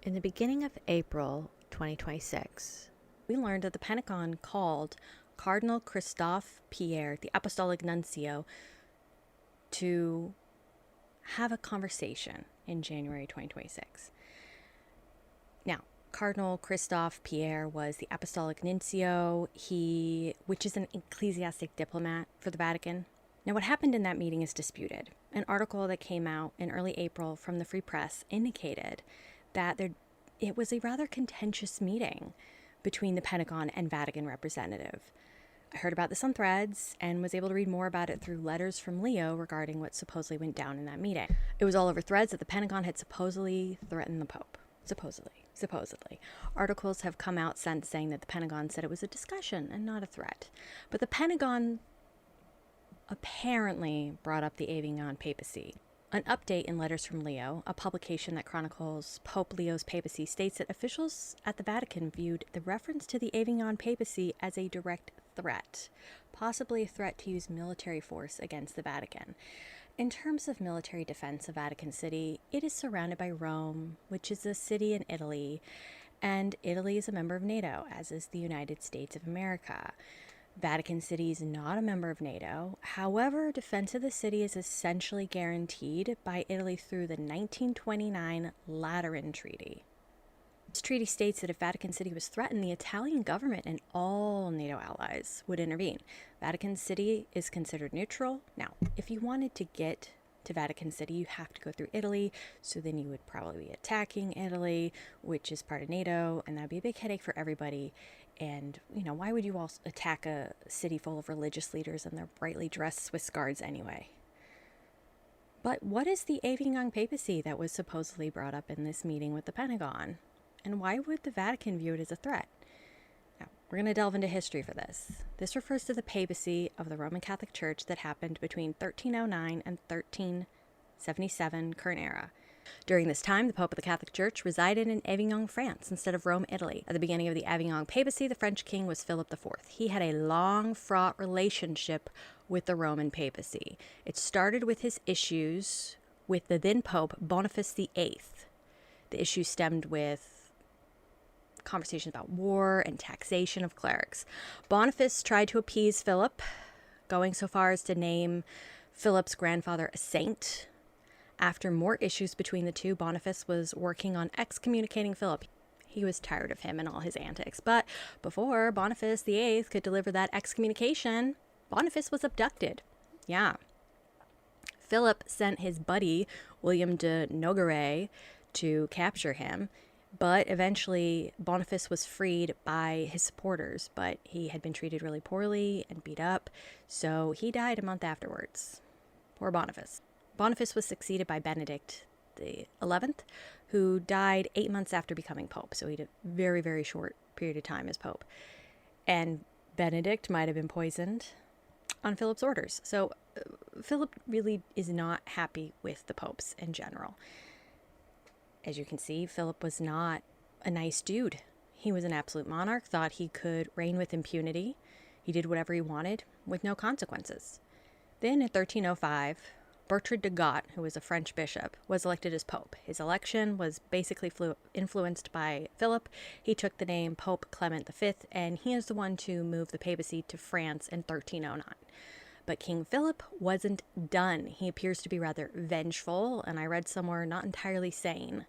In the beginning of April 2026, we learned that the Pentagon called Cardinal Christophe Pierre, the Apostolic Nuncio, to have a conversation in January 2026. Now, Cardinal Christophe Pierre was the Apostolic Nuncio, which is an ecclesiastic diplomat for the Vatican. Now, what happened in that meeting is disputed. An article that came out in early April from the Free Press indicated that it was a rather contentious meeting between the Pentagon and Vatican representative. I heard about this on Threads and was able to read more about it through letters from Leo regarding what supposedly went down in that meeting. It was all over Threads that the Pentagon had supposedly threatened the Pope. Supposedly. Articles have come out since saying that the Pentagon said it was a discussion and not a threat. But the Pentagon apparently brought up the Avignon Papacy. An update in Letters from Leo, a publication that chronicles Pope Leo's papacy, states that officials at the Vatican viewed the reference to the Avignon Papacy as a direct threat, possibly a threat to use military force against the Vatican. In terms of military defense of Vatican City, it is surrounded by Rome, which is a city in Italy, and Italy is a member of NATO, as is the United States of America. Vatican City is not a member of NATO. However, defense of the city is essentially guaranteed by Italy through the 1929 Lateran Treaty. This treaty states that if Vatican City was threatened, the Italian government and all NATO allies would intervene. Vatican City is considered neutral. Now, if you wanted to get to Vatican City, you have to go through Italy, so then you would probably be attacking Italy, which is part of NATO, and that would be a big headache for everybody. And, why would you all attack a city full of religious leaders and their brightly dressed Swiss guards anyway? But what is the Avignon Papacy that was supposedly brought up in this meeting with the Pentagon? And why would the Vatican view it as a threat? Now, we're going to delve into history for this. This refers to the papacy of the Roman Catholic Church that happened between 1309 and 1377 current era. During this time, the Pope of the Catholic Church resided in Avignon, France, instead of Rome, Italy. At the beginning of the Avignon Papacy, the French king was Philip IV. He had a long, fraught relationship with the Roman papacy. It started with his issues with the then Pope Boniface VIII. The issue stemmed with conversations about war and taxation of clerics. Boniface tried to appease Philip, going so far as to name Philip's grandfather a saint. After more issues between the two, Boniface was working on excommunicating Philip. He was tired of him and all his antics. But before Boniface VIII could deliver that excommunication, Boniface was abducted. Yeah. Philip sent his buddy, William de Nogaret, to capture him. But eventually, Boniface was freed by his supporters. But he had been treated really poorly and beat up. So he died a month afterwards. Poor Boniface. Boniface was succeeded by Benedict XI, who died 8 months after becoming pope. So he had a very, very short period of time as pope. And Benedict might have been poisoned on Philip's orders. So Philip really is not happy with the popes in general. As you can see, Philip was not a nice dude. He was an absolute monarch, thought he could reign with impunity. He did whatever he wanted with no consequences. Then in 1305, Bertrand de Got, who was a French bishop, was elected as pope. His election was basically influenced by Philip. He took the name Pope Clement V, and he is the one to move the papacy to France in 1309. But King Philip wasn't done. He appears to be rather vengeful, and I read somewhere not entirely sane.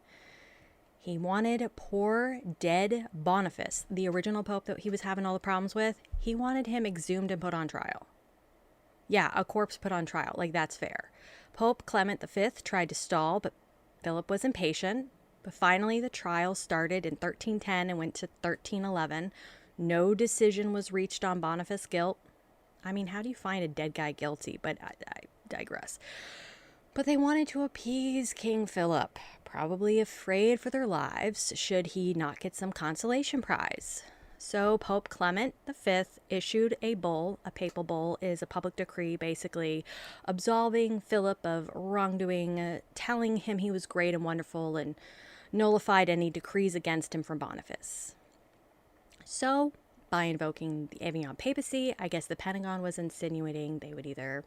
He wanted poor, dead Boniface, the original pope that he was having all the problems with, he wanted him exhumed and put on trial. Yeah, a corpse put on trial. Like, that's fair. Pope Clement V tried to stall, but Philip was impatient. But finally, the trial started in 1310 and went to 1311. No decision was reached on Boniface's guilt. I mean, how do you find a dead guy guilty? But I digress. But they wanted to appease King Philip, probably afraid for their lives should he not get some consolation prize. So Pope Clement V issued a bull. A papal bull is a public decree basically absolving Philip of wrongdoing, telling him he was great and wonderful, and nullified any decrees against him from Boniface. So by invoking the Avignon Papacy, I guess the Pentagon was insinuating they would either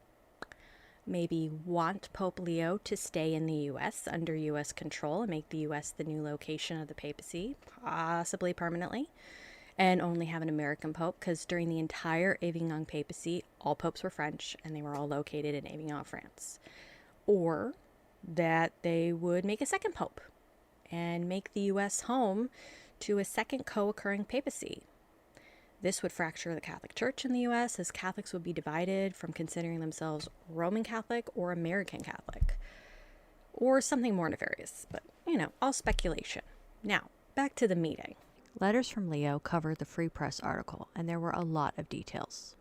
maybe want Pope Leo to stay in the U.S. under U.S. control and make the U.S. the new location of the papacy, possibly permanently, and only have an American pope, because during the entire Avignon Papacy, all popes were French, and they were all located in Avignon, France. Or that they would make a second pope and make the U.S. home to a second co-occurring papacy. This would fracture the Catholic Church in the U.S., as Catholics would be divided from considering themselves Roman Catholic or American Catholic, or something more nefarious, but, all speculation. Now, back to the meeting. Letters from Leo covered the Free Press article, and there were a lot of details.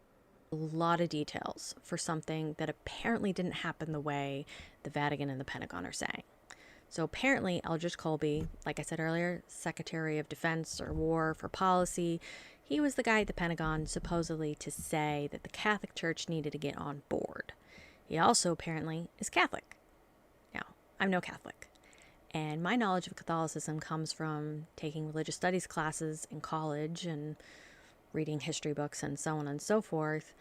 A lot of details for something that apparently didn't happen the way the Vatican and the Pentagon are saying. So apparently, Eldridge Colby, like I said earlier, Secretary of Defense or War for Policy, he was the guy at the Pentagon supposedly to say that the Catholic Church needed to get on board. He also apparently is Catholic. Now, I'm no Catholic, and my knowledge of Catholicism comes from taking religious studies classes in college and reading history books and so on and so forth.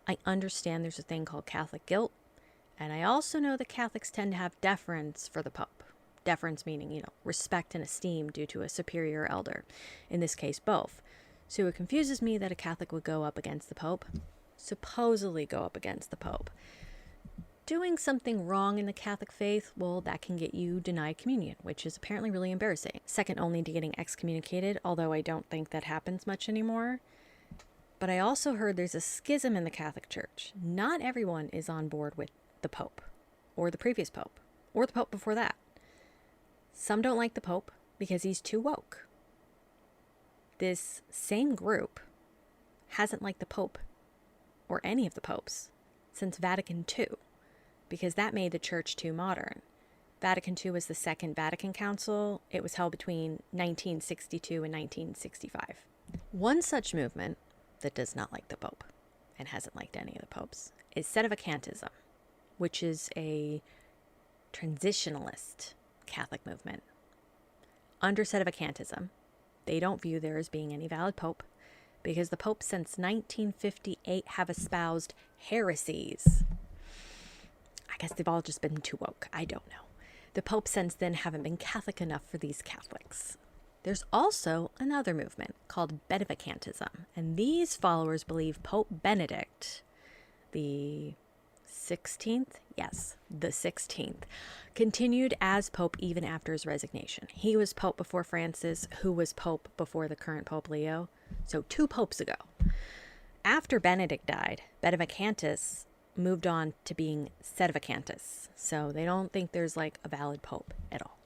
I understand there's a thing called Catholic guilt, and I also know that Catholics tend to have deference for the Pope. Deference meaning, respect and esteem due to a superior elder. In this case, both. So it confuses me that a Catholic would go up against the Pope, supposedly go up against the Pope. Doing something wrong in the Catholic faith, well, that can get you denied communion, which is apparently really embarrassing. Second only to getting excommunicated, although I don't think that happens much anymore. But I also heard there's a schism in the Catholic Church. Not everyone is on board with the Pope, or the previous Pope, or the Pope before that. Some don't like the Pope because he's too woke. This same group hasn't liked the Pope, or any of the popes, since Vatican II, because that made the church too modern. Vatican II was the Second Vatican Council. It was held between 1962 and 1965. One such movement that does not like the Pope, and hasn't liked any of the popes, is Sedevacantism, which is a transitionalist Catholic movement. Under Sedevacantism, they don't view there as being any valid pope, because the popes since 1958 have espoused heresies. I guess they've all just been too woke. I don't know. The popes since then haven't been Catholic enough for these Catholics. There's also another movement called Benevacantism, and these followers believe Pope Benedict, the 16th? Yes, the 16th. Continued as Pope even after his resignation. He was Pope before Francis, who was Pope before the current Pope Leo. So 2 popes ago. After Benedict died, Benevacantists moved on to being Sedevacantists. So they don't think there's a valid Pope at all.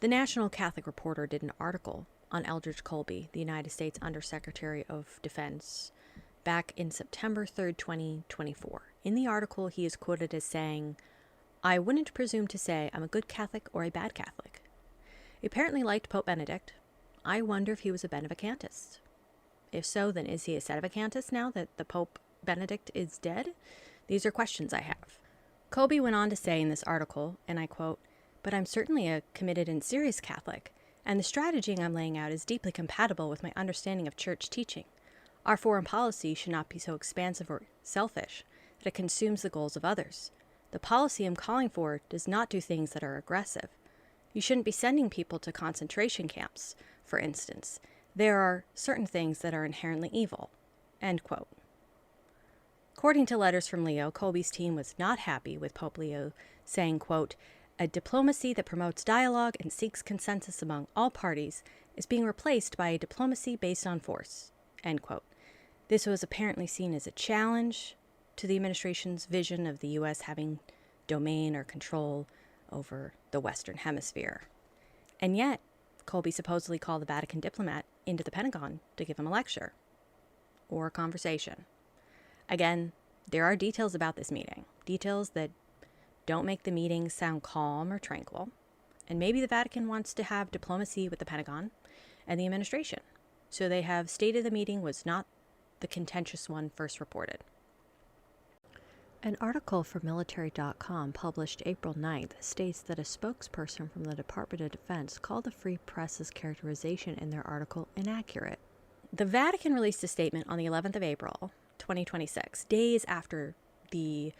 The National Catholic Reporter did an article on Eldridge Colby, the United States Undersecretary of Defense, back in September 3rd, 2024. In the article, he is quoted as saying, "I wouldn't presume to say I'm a good Catholic or a bad Catholic. He apparently liked Pope Benedict. I wonder if he was a Benevacantist. If so, then is he a Sedevacantist now that the Pope Benedict is dead? These are questions I have." Colby went on to say in this article, and I quote, "But I'm certainly a committed and serious Catholic, and the strategy I'm laying out is deeply compatible with my understanding of church teaching. Our foreign policy should not be so expansive or selfish that it consumes the goals of others. The policy I'm calling for does not do things that are aggressive. You shouldn't be sending people to concentration camps, for instance. There are certain things that are inherently evil." End quote. According to letters from Leo, Colby's team was not happy with Pope Leo saying, quote, "A diplomacy that promotes dialogue and seeks consensus among all parties is being replaced by a diplomacy based on force." End quote. This was apparently seen as a challenge to the administration's vision of the U.S. having domain or control over the Western Hemisphere. And yet, Colby supposedly called the Vatican diplomat into the Pentagon to give him a lecture or a conversation. Again, there are details about this meeting, details that don't make the meeting sound calm or tranquil, and maybe the Vatican wants to have diplomacy with the Pentagon and the administration, so they have stated the meeting was not the contentious one first reported. An article from military.com published April 9th states that a spokesperson from the Department of Defense called the Free Press's characterization in their article inaccurate. The Vatican released a statement on the 11th of April, 2026, days after the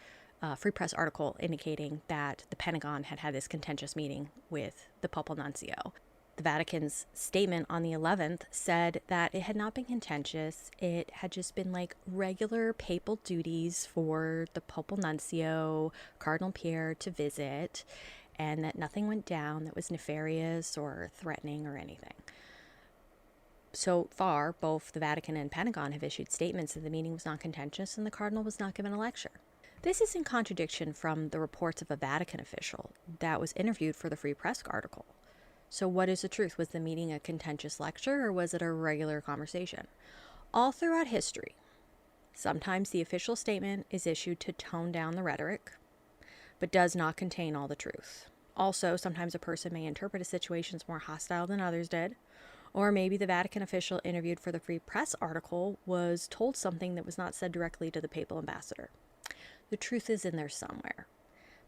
Free Press article indicating that the Pentagon had had this contentious meeting with the Papal Nuncio. The Vatican's statement on the 11th said that it had not been contentious. It had just been like regular papal duties for the Papal Nuncio, Cardinal Pierre, to visit, and that nothing went down that was nefarious or threatening or anything. So far, both the Vatican and Pentagon have issued statements that the meeting was not contentious and the Cardinal was not given a lecture. This is in contradiction from the reports of a Vatican official that was interviewed for the Free Press article. So what is the truth? Was the meeting a contentious lecture or was it a regular conversation? All throughout history, sometimes the official statement is issued to tone down the rhetoric, but does not contain all the truth. Also, sometimes a person may interpret a situation as more hostile than others did, or maybe the Vatican official interviewed for the Free Press article was told something that was not said directly to the Papal Ambassador. The truth is in there somewhere.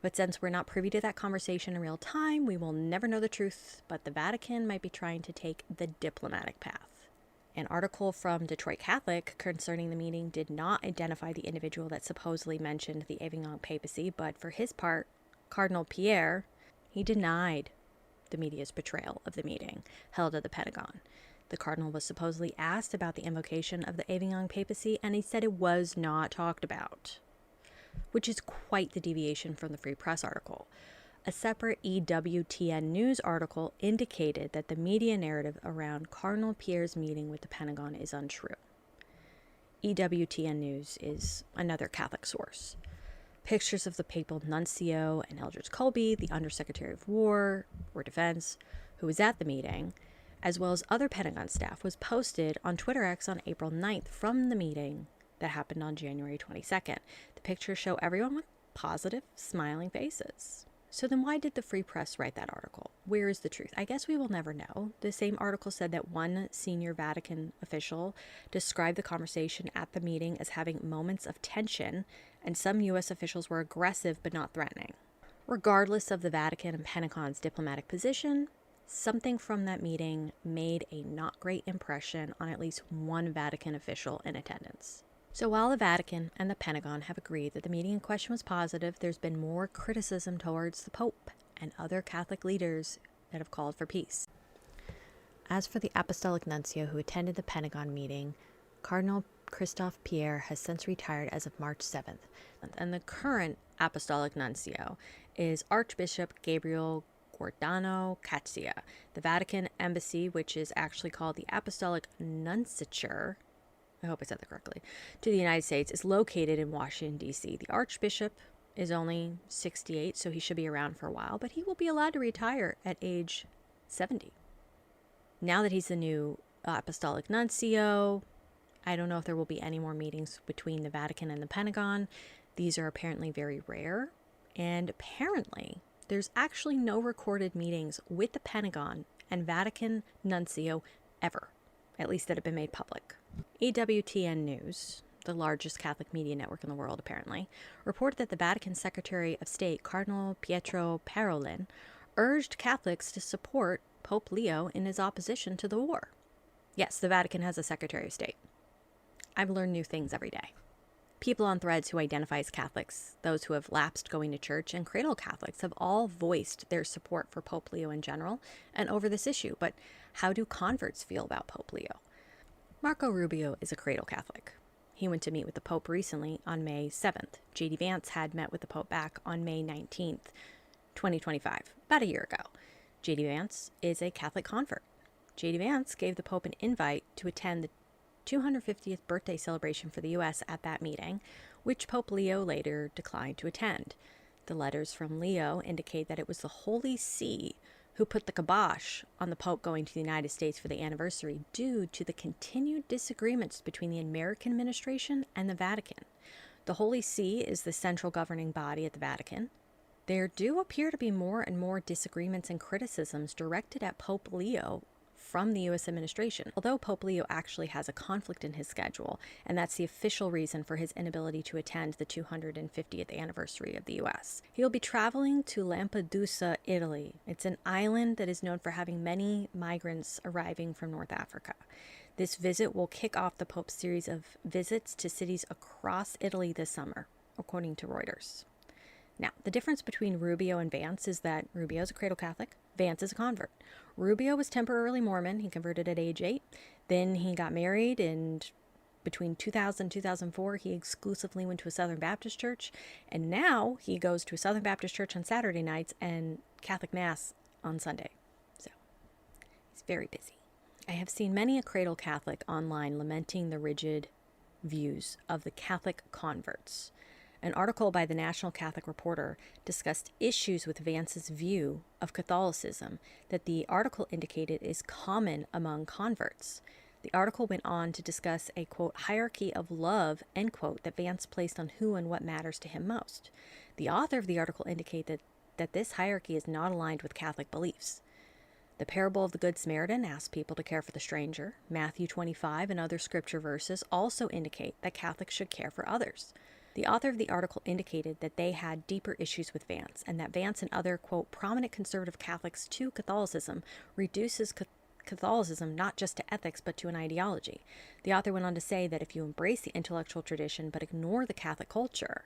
But since we're not privy to that conversation in real time, we will never know the truth, but the Vatican might be trying to take the diplomatic path. An article from Detroit Catholic concerning the meeting did not identify the individual that supposedly mentioned the Avignon Papacy, but for his part, Cardinal Pierre, he denied the media's portrayal of the meeting held at the Pentagon. The Cardinal was supposedly asked about the invocation of the Avignon Papacy, and he said it was not talked about, which is quite the deviation from the Free Press article. A separate EWTN News article indicated that the media narrative around Cardinal Pierre's meeting with the Pentagon is untrue. EWTN News is another Catholic source. Pictures of the Papal Nuncio and Eldridge Colby, the Undersecretary of War or Defense, who was at the meeting, as well as other Pentagon staff, was posted on Twitter X on April 9th from the meeting that happened on January 22nd. The pictures show everyone with positive, smiling faces. So then why did the Free Press write that article? Where is the truth? I guess we will never know. The same article said that one senior Vatican official described the conversation at the meeting as having moments of tension, and some U.S. officials were aggressive but not threatening. Regardless of the Vatican and Pentagon's diplomatic position, something from that meeting made a not great impression on at least one Vatican official in attendance. So while the Vatican and the Pentagon have agreed that the meeting in question was positive, there's been more criticism towards the Pope and other Catholic leaders that have called for peace. As for the Apostolic Nuncio who attended the Pentagon meeting, Cardinal Christophe Pierre has since retired as of March 7th, and the current Apostolic Nuncio is Archbishop Gabriel Giordano Cazzia. The Vatican Embassy, which is actually called the Apostolic Nunciature, I hope I said that correctly, to the United States, is located in Washington, D.C. The Archbishop is only 68, so he should be around for a while, but he will be allowed to retire at age 70. Now that he's the new Apostolic Nuncio, I don't know if there will be any more meetings between the Vatican and the Pentagon. These are apparently very rare, and apparently there's actually no recorded meetings with the Pentagon and Vatican Nuncio ever, at least that have been made public. EWTN News, the largest Catholic media network in the world apparently, reported that the Vatican Secretary of State, Cardinal Pietro Parolin, urged Catholics to support Pope Leo in his opposition to the war. Yes, the Vatican has a Secretary of State. I've learned new things every day. People on Threads who identify as Catholics, those who have lapsed going to church, and cradle Catholics have all voiced their support for Pope Leo in general and over this issue. But how do converts feel about Pope Leo? Marco Rubio is a cradle Catholic. He went to meet with the Pope recently on May 7th. JD Vance had met with the Pope back on May 19th, 2025, about a year ago. JD Vance is a Catholic convert. JD Vance gave the Pope an invite to attend the 250th birthday celebration for the U.S. at that meeting, which Pope Leo later declined to attend. The letters from Leo indicate that it was the Holy See who put the kibosh on the Pope going to the United States for the anniversary due to the continued disagreements between the American administration and the Vatican. The Holy See is the central governing body at the Vatican. There do appear to be more and more disagreements and criticisms directed at Pope Leo from the U.S. administration, although Pope Leo actually has a conflict in his schedule, and that's the official reason for his inability to attend the 250th anniversary of the U.S. He will be traveling to Lampedusa, Italy. It's an island that is known for having many migrants arriving from North Africa. This visit will kick off the Pope's series of visits to cities across Italy this summer, according to Reuters. Now, the difference between Rubio and Vance is that Rubio is a cradle Catholic, Vance is a convert. Rubio was temporarily Mormon. He converted at age 8. Then he got married, and between 2000 and 2004, he exclusively went to a Southern Baptist church. And now he goes to a Southern Baptist church on Saturday nights and Catholic Mass on Sunday. So he's very busy. I have seen many a cradle Catholic online lamenting the rigid views of the Catholic converts. An article by the National Catholic Reporter discussed issues with Vance's view of Catholicism that the article indicated is common among converts. The article went on to discuss a, quote, hierarchy of love, end quote, that Vance placed on who and what matters to him most. The author of the article indicated that this hierarchy is not aligned with Catholic beliefs. The parable of the Good Samaritan asks people to care for the stranger. Matthew 25 and other scripture verses also indicate that Catholics should care for others. The author of the article indicated that they had deeper issues with Vance, and that Vance and other, quote, prominent conservative Catholics to Catholicism reduces Catholicism not just to ethics but to an ideology. The author went on to say that if you embrace the intellectual tradition but ignore the Catholic culture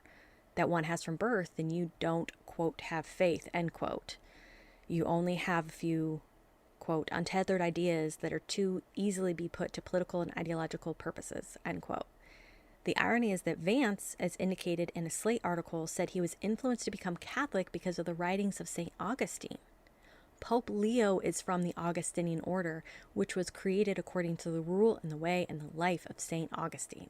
that one has from birth, then you don't, quote, have faith, end quote. You only have a few, quote, untethered ideas that are too easily be put to political and ideological purposes, end quote. The irony is that Vance, as indicated in a Slate article, said he was influenced to become Catholic because of the writings of St. Augustine. Pope Leo is from the Augustinian order, which was created according to the rule and the way and the life of St. Augustine.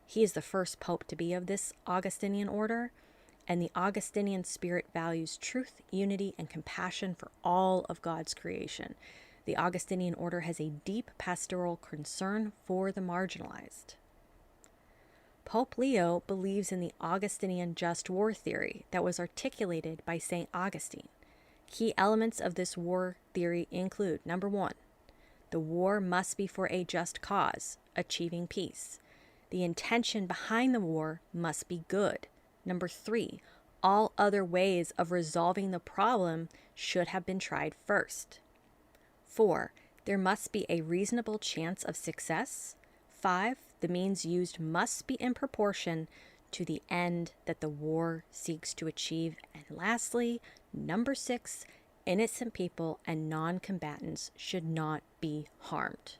He is the first pope to be of this Augustinian order, and the Augustinian spirit values truth, unity, and compassion for all of God's creation. The Augustinian order has a deep pastoral concern for the marginalized. Pope Leo believes in the Augustinian just war theory that was articulated by St. Augustine. Key elements of this war theory include, number 1, the war must be for a just cause, achieving peace. The intention behind the war must be good. Number 3, all other ways of resolving the problem should have been tried first. 4, there must be a reasonable chance of success. 5, the means used must be in proportion to the end that the war seeks to achieve. And lastly, number 6, innocent people and non-combatants should not be harmed.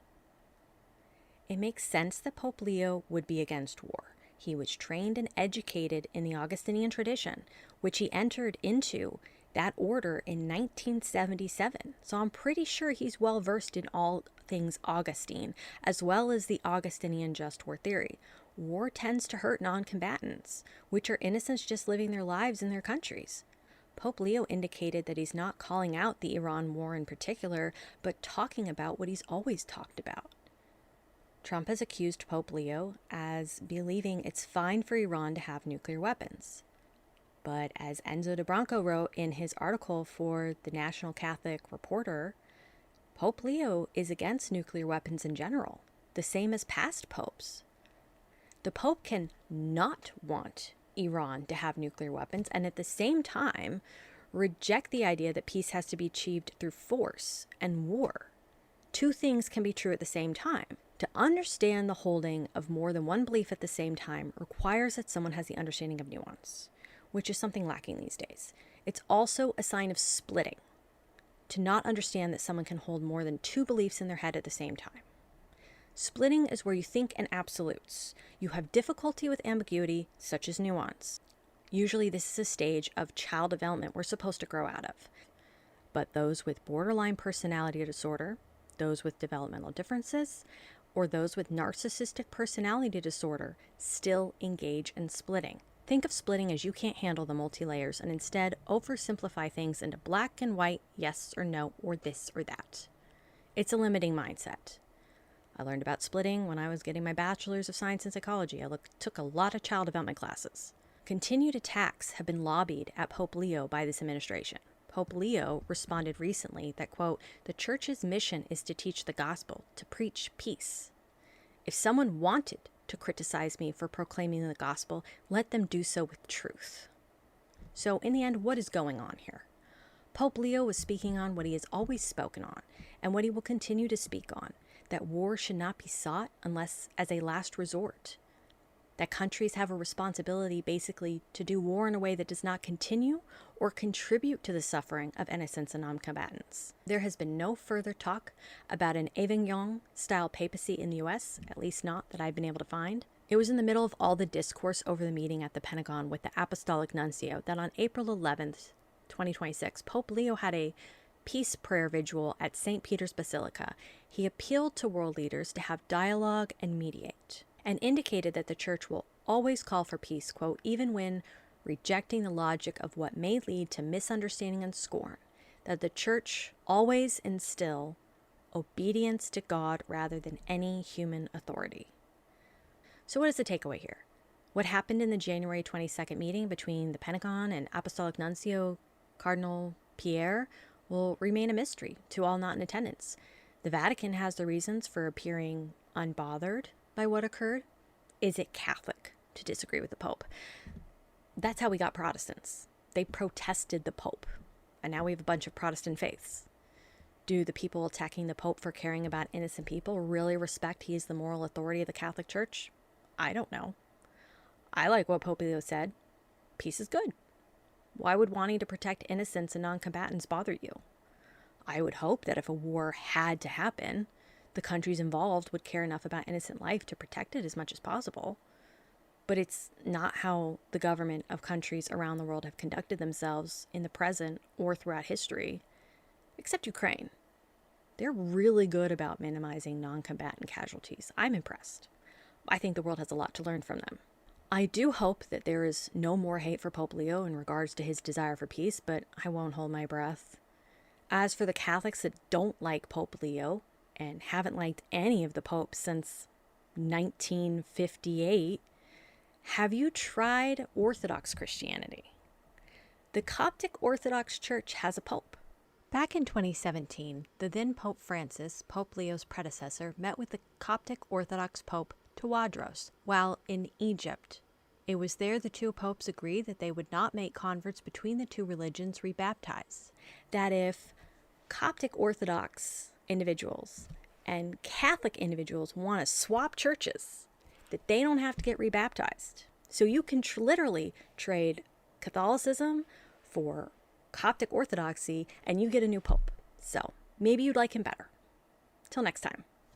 It makes sense that Pope Leo would be against war. He was trained and educated in the Augustinian tradition, which he entered into that order in 1977. So I'm pretty sure he's well versed in all things Augustine, as well as the Augustinian just war theory. War tends to hurt non-combatants, which are innocents just living their lives in their countries. Pope Leo indicated that he's not calling out the Iran war in particular, but talking about what he's always talked about. Trump has accused Pope Leo as believing it's fine for Iran to have nuclear weapons. But as Enzo de Branco wrote in his article for the National Catholic Reporter, Pope Leo is against nuclear weapons in general, the same as past popes. The Pope can not want Iran to have nuclear weapons and at the same time reject the idea that peace has to be achieved through force and war. Two things can be true at the same time. To understand the holding of more than one belief at the same time requires that someone has the understanding of nuance, which is something lacking these days. It's also a sign of splitting, to not understand that someone can hold more than two beliefs in their head at the same time. Splitting is where you think in absolutes. You have difficulty with ambiguity, such as nuance. Usually this is a stage of child development we're supposed to grow out of. But those with borderline personality disorder, those with developmental differences, or those with narcissistic personality disorder still engage in splitting. Think of splitting as you can't handle the multi-layers and instead oversimplify things into black and white, yes or no, or this or that. It's a limiting mindset. I learned about splitting when I was getting my bachelor's of science in psychology. I took a lot of child development classes. Continued attacks have been lobbied at Pope Leo by this administration. Pope Leo responded recently that, quote, the church's mission is to teach the gospel, to preach peace. If someone wanted to criticize me for proclaiming the gospel, let them do so with truth. So in the end, what is going on here? Pope Leo was speaking on what he has always spoken on and what he will continue to speak on, that war should not be sought unless as a last resort. that countries have a responsibility basically to do war in a way that does not continue or contribute to the suffering of innocents and non-combatants. There has been no further talk about an Avignon-style papacy in the US, at least not that I've been able to find. It was in the middle of all the discourse over the meeting at the Pentagon with the Apostolic Nuncio that on April 11th, 2026, Pope Leo had a peace prayer vigil at St. Peter's Basilica. He appealed to world leaders to have dialogue and mediate, and indicated that the Church will always call for peace, quote, even when rejecting the logic of what may lead to misunderstanding and scorn, that the Church always instill obedience to God rather than any human authority. So what is the takeaway here? What happened in the January 22nd meeting between the Pentagon and Apostolic Nuncio Cardinal Pierre will remain a mystery to all not in attendance. The Vatican has the reasons for appearing unbothered by what occurred. Is it Catholic to disagree with the Pope? That's how we got Protestants. They protested the Pope, and now we have a bunch of Protestant faiths. Do the people attacking the Pope for caring about innocent people really respect he is the moral authority of the Catholic Church? I don't know. I like what Pope Leo said. Peace is good. Why would wanting to protect innocents and non-combatants bother you? I would hope that if a war had to happen, the countries involved would care enough about innocent life to protect it as much as possible. But it's not how the government of countries around the world have conducted themselves in the present or throughout history, except Ukraine. They're really good about minimizing non-combatant casualties. I'm impressed. I think the world has a lot to learn from them. I do hope that there is no more hate for Pope Leo in regards to his desire for peace, but I won't hold my breath. As for the Catholics that don't like Pope Leo and haven't liked any of the popes since 1958, have you tried Orthodox Christianity? The Coptic Orthodox Church has a pope. Back in 2017, the then Pope Francis, Pope Leo's predecessor, met with the Coptic Orthodox Pope Tawadros while in Egypt. It was there the two popes agreed that they would not make converts between the two religions rebaptize. That if Coptic Orthodox individuals and Catholic individuals want to swap churches, that they don't have to get rebaptized. So you can literally trade Catholicism for Coptic Orthodoxy and you get a new pope. So maybe you'd like him better. Till next time.